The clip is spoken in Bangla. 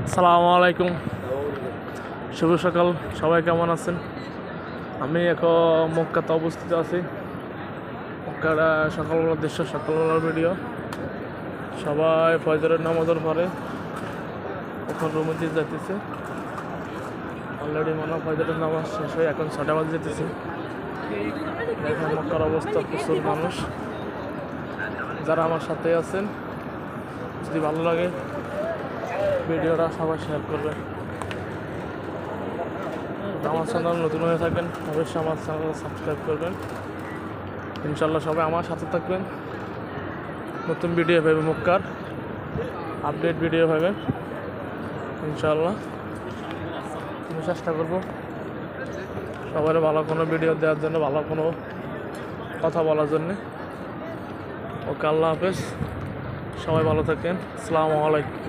আসসালামু আলাইকুম, শুভ সকাল। সবাই কেমন আছেন? আমি এখন মক্কাতে অবস্থিত আছি। মক্কার সকালবেলার দৃশ্য, সকালবেলার ভিডিও। সবাই ফজরের নামাজের পরে এখন রুমে দিয়ে যেতেছে। অলরেডি মনে হয় ফজরের নামাজ শেষ হয়ে এখন 6টা বাজে যেতেছে। এখন মক্কার অবস্থা, প্রচুর মানুষ। যারা আমার সাথে আছেন, যদি ভালো লাগে ভিডিওটা সবাই শেয়ার করবেন। আমার চ্যানেল নতুন হয়ে থাকেন অবশ্যই আমার চ্যানেল সাবস্ক্রাইব করবেন। ইনশাল্লাহ সবাই আমার সাথে থাকবেন। নতুন ভিডিও পাবে, মক্কার আপডেট ভিডিও পাবেন ইনশাল্লাহ। আমি চেষ্টা করবো সবার ভালো কোনো ভিডিও দেওয়ার জন্য, ভালো কোনো কথা বলার জন্যে। ওকে, আল্লাহ হাফেজ, সবাই ভালো থাকেন। আসসালামু আলাইকুম।